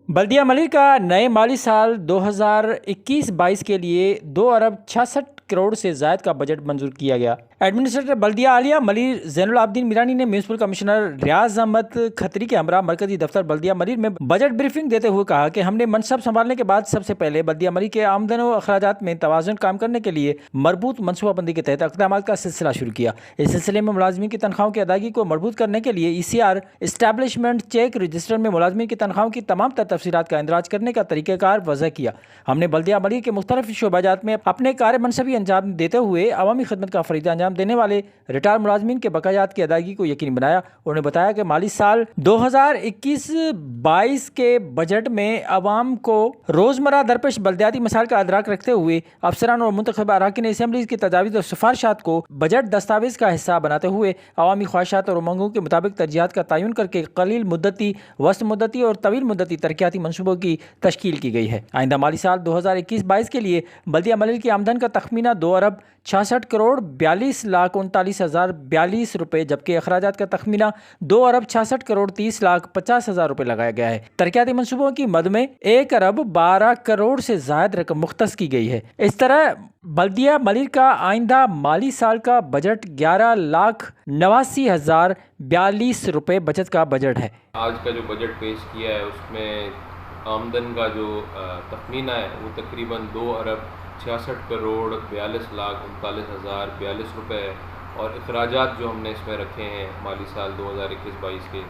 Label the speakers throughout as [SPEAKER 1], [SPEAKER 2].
[SPEAKER 1] بلدیہ ملیر کا نئے مالی سال 2021-22 کے لیے 2 ارب 66 کروڑ سے زائد کا بجٹ منظور کیا گیا۔ ایڈمنسٹریٹر بلدیہ عالیہ ملیر زین العابدین میرانی نے میونسپل کمشنر ریاض احمد کھتری کے ہمراہ مرکزی دفتر بلدیہ ملیر میں بجٹ بریفنگ دیتے ہوئے کہا کہ ہم نے منصب سنبھالنے کے بعد سب سے پہلے بلدیہ ملیر کے آمدن و اخراجات میں توازن قائم کرنے کے لیے مربوط منصوبہ بندی کے تحت اقدامات کا سلسلہ شروع کیا۔ اس سلسلے میں ملازمین کی تنخواہوں کی ادائیگی کو مربوط کرنے کے لیے ECR اسٹیبلشمنٹ چیک رجسٹر میں ملازمین کی تنخواہوں کی تمام تر تفصیلات کا اندراج کرنے کا طریقہ کار وضع کیا۔ ہم نے بلدیہ ملیر کے مختلف شعبہ جات میں اپنے کار منصبی انجام دیتے ہوئے عوامی خدمت کا فریضہ انجام دینے والے ریٹائر ملازمین کے بقایات کی ادائیگی کو یقینی بنایا۔ انہوں نے بتایا کہ مالی سال 2021-22 کے بجٹ میں عوام کو روزمرہ درپیش بلدیاتی مسائل کا ادراک رکھتے ہوئے افسران اور منتخبہ اراکین اسمبلیز کی تجاویز اور سفارشات کو بجٹ دستاویز کا حصہ بناتے ہوئے عوامی خواہشات اور امنگوں کے مطابق ترجیحات کا تعین کر کے قلیل مدتی، وسط مدتی اور طویل مدتی ترقیاتی منصوبوں کی تشکیل کی گئی ہے۔ آئندہ مالی سال 2021-22 کے لیے بلدیہ ملیر کی آمدن کا تخمینہ 2 ارب 66 کروڑ 42 لاکھ 39,042 روپے جبکہ اخراجات کا تخمینہ 2 ارب 66 کروڑ 30 لاکھ 50,000 روپے لگایا گیا ہے۔ ترقیاتی منصوبوں کی مد میں 1 ارب 12 کروڑ سے زائد رقم مختص کی گئی ہے۔ اس طرح بلدیہ ملیر کا آئندہ مالی سال کا بجٹ 11,89,042 روپے بچت کا بجٹ ہے۔
[SPEAKER 2] آج کا جو بجٹ پیش کیا ہے اس میں آمدن کا جو تخمینہ ہے وہ تقریباً 2 ارب 66 کروڑ 42 لاکھ 39,042 روپے ہے، اور اخراجات جو ہم نے اس میں رکھے ہیں مالی سال 2021-22 کے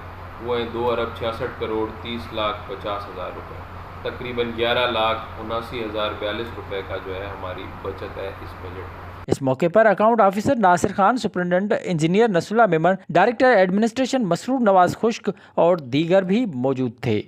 [SPEAKER 2] وہ ہیں 2 ارب 66 کروڑ 30 لاکھ 50,000 روپے، تقریباً 11,79,042 روپے کا جو ہے ہماری بچت ہے اس بجٹ میں۔
[SPEAKER 1] اس موقع پر account officer Nasir Khan, superintendent engineer نصر اللہ میمن، ڈائریکٹر ایڈمنسٹریشن مسرور نواز خشک اور دیگر بھی موجود تھے۔